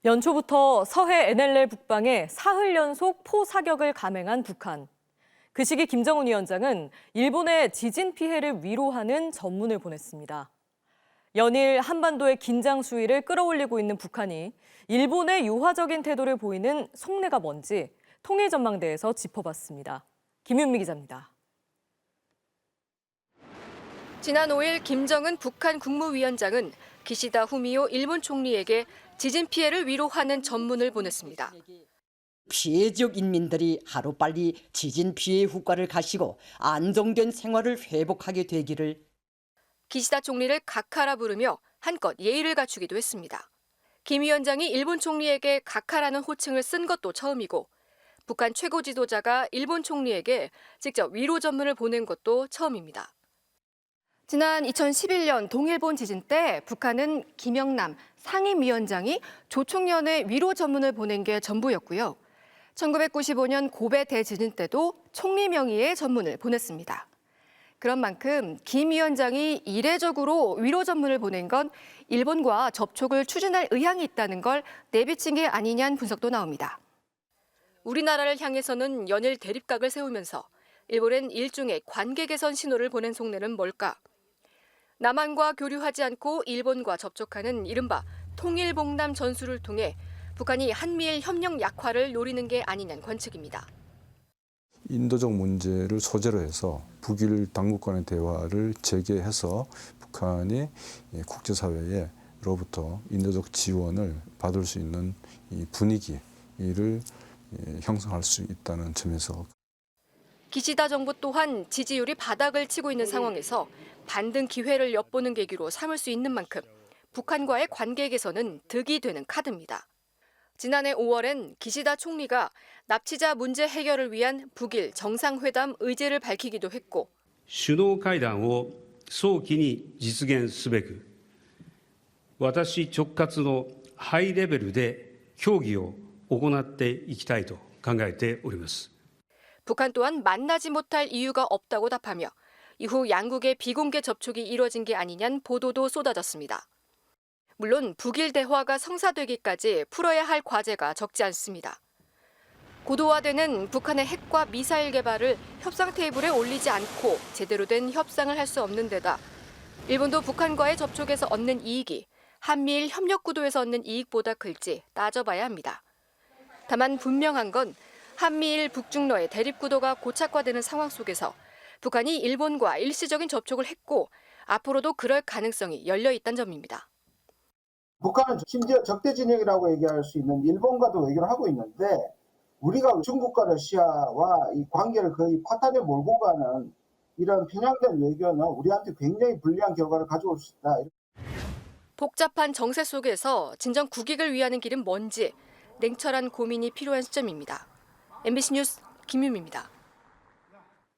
연초부터 서해 NLL 북방에 사흘 연속 포사격을 감행한 북한. 그 시기 김정은 위원장은 일본의 지진 피해를 위로하는 전문을 보냈습니다. 연일 한반도의 긴장 수위를 끌어올리고 있는 북한이 일본의 유화적인 태도를 보이는 속내가 뭔지 통일전망대에서 짚어봤습니다. 김윤미 기자입니다. 지난 5일 김정은 북한 국무위원장은 기시다 후미오 일본 총리에게 지진 피해를 위로하는 전문을 보냈습니다. 피해 지역 인민들이 하루빨리 지진 피해 후과를 가시고 안정된 생활을 회복하게 되기를. 기시다 총리를 각하라 부르며 한껏 예의를 갖추기도 했습니다. 김 위원장이 일본 총리에게 각하라는 호칭을 쓴 것도 처음이고 북한 최고 지도자가 일본 총리에게 직접 위로 전문을 보낸 것도 처음입니다. 지난 2011년 동일본 지진 때 북한은 김영남 상임위원장이 조총련의 위로 전문을 보낸 게 전부였고요. 1995년 고베 대지진 때도 총리 명의의 전문을 보냈습니다. 그런 만큼 김 위원장이 이례적으로 위로 전문을 보낸 건 일본과 접촉을 추진할 의향이 있다는 걸 내비친 게 아니냐는 분석도 나옵니다. 우리나라를 향해서는 연일 대립각을 세우면서 일본은 일종의 관계 개선 신호를 보낸 속내는 뭘까? 남한과 교류하지 않고 일본과 접촉하는 이른바 통일봉남 전술을 통해 북한이 한미일 협력 약화를 노리는 게 아니냐는 관측입니다. 인도적 문제를 소재로 해서 북일 당국 간의 대화를 재개해서 북한이 국제사회로부터 인도적 지원을 받을 수 있는 이 분위기를 형성할 수 있다는 점에서 기시다 정부 또한 지지율이 바닥을 치고 있는 상황에서 반등 기회를 엿보는 계기로 삼을 수 있는 만큼 북한과의 관계 개선은 득이 되는 카드입니다. 지난해 5월엔 기시다 총리가 납치자 문제 해결을 위한 북일 정상회담 의지를 밝히기도 했고 首脳会談を早期に実現すべく私直轄のハイレベルで協議を行っていきたいと考えております。 북한 또한 만나지 못할 이유가 없다고 답하며 이후 양국의 비공개 접촉이 이뤄진 게 아니냐는 보도도 쏟아졌습니다. 물론 북일 대화가 성사되기까지 풀어야 할 과제가 적지 않습니다. 고도화되는 북한의 핵과 미사일 개발을 협상 테이블에 올리지 않고 제대로 된 협상을 할 수 없는 데다 일본도 북한과의 접촉에서 얻는 이익이 한미일 협력 구도에서 얻는 이익보다 클지 따져봐야 합니다. 다만 분명한 건 한미일 북중러의 대립 구도가 고착화되는 상황 속에서 북한이 일본과 일시적인 접촉을 했고 앞으로도 그럴 가능성이 열려 있다는 점입니다. 북한은 심지어 적대 진영이라고 얘기할 수 있는 일본과도 외교를 하고 있는데 우리가 중국과 러시아와 이 관계를 거의 파탄에 몰고 가는 이런 편향된 외교는 우리한테 굉장히 불리한 결과를 가져올 수 있다. 복잡한 정세 속에서 진정 국익을 위하는 길은 뭔지 냉철한 고민이 필요한 시점입니다. MBC 뉴스 김유미입니다.